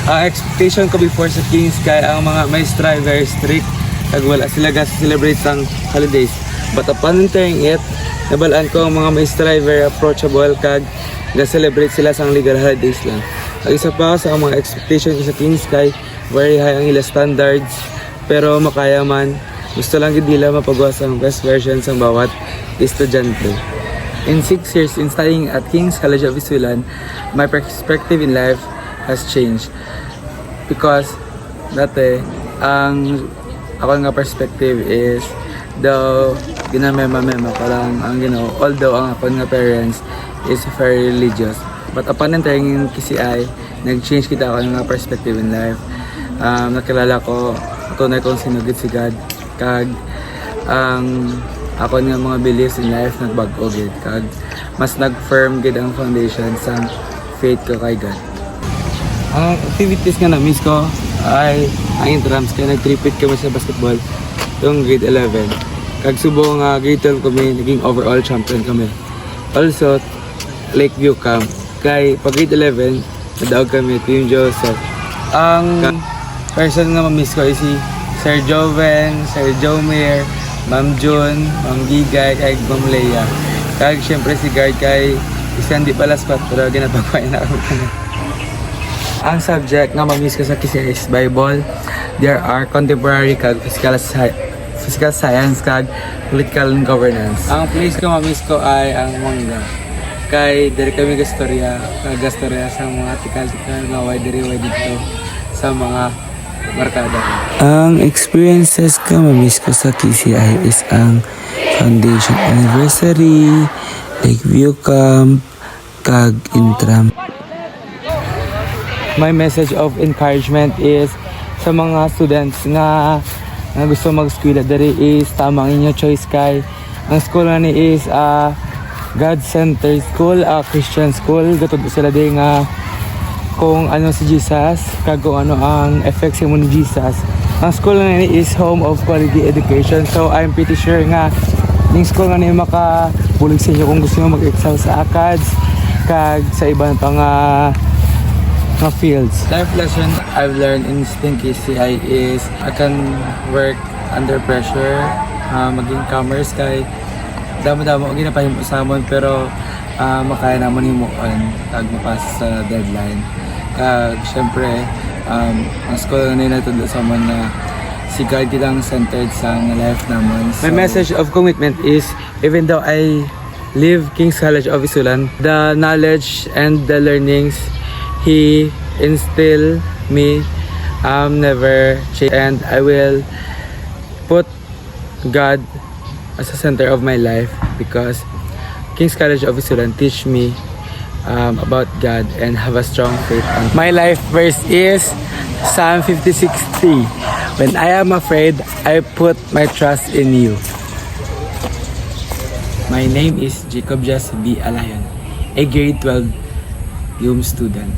Ang expectation ko before sa Kings kay ang mga maestra very strict kag wala sila celebrate sang holidays. But upon entering it, nabalaan ko ang mga maestra very approachable kag celebrate sila sang legal holidays lang. Ang isa pa sa mga expectation ko sa Kings kay very high ang ila standards pero makaya man gusto lang gid nila mapagawa ang best version sa bawat estudyante. In 6 years in studying at King's College of Isulan, my perspective in life has changed. Because dati, ang ako nga perspective is though ginamema-mema ko lang ang although ang ako nga parents is very religious. But upon entering in KCI, nag-change kita ako nga perspective in life. Nakilala ko, tunay kong sinugid si God. Kag ang ako nga mga beliefs in life nagbago gid kag mas nag-firm gid ang foundation sa faith ko kay God. Ang activities nga na-miss ko ay ang intrams kaya nag-tripit kami sa basketball yung grade 11. Kag subo nga grade 12 kami naging overall champion kami. Also Lakeview Camp kay pag grade 11 nadaog kami Team Joseph. Ang person nga ma-miss ko is si Sir Joven, Sir Jomir, Ma'am June, Ma'am Gigay, kay Ma'am Leia. Kag syempre si Guard kay isang di pala squat pero ginapagpain na ako. Ang subject nga ma-miss ko sa KCI is Bible. There are contemporary kag physical science kag political governance. Ang place ko ma-miss ko ay ang Manga. Kay diri kami gastorya sa mga tikal-tikal nga wide dito sa mga barkada. Ang experiences ko ma-miss ko sa KCI is ang foundation anniversary, Lakeview Camp, kag Intram. My message of encouragement is sa mga students nga gusto mag-eskwela diri is tamang inyo choice kay ang school na ni is God-centered school, Christian school. Gatod sila di nga kung ano si Jesus, kag kung ano ang effects mo ni Jesus. Ang school na ni is home of quality education. So I'm pretty sure nga yung school na ni makabulig sa inyo kung gusto nyo mag-excel sa ACADS kag sa ibang pang fields. Life lesson I've learned in KCI is I can work under pressure, maging commerce kay damo-damo ginapahimo sa amon pero makaya naman himuon kag mapas sa deadline. Kag syempre ang school na nila tundo sa amon na si God kitang centered sa life naman. So, my message of commitment is even though I live King's College of Isulan, the knowledge and the learnings He instill me never change, and I will put God as the center of my life because King's College of Isulan teach me about God and have a strong faith. My life verse is Psalm 56:3. When I am afraid, I put my trust in you. My name is Jacob Jesse B. Alayon, a grade 12 student.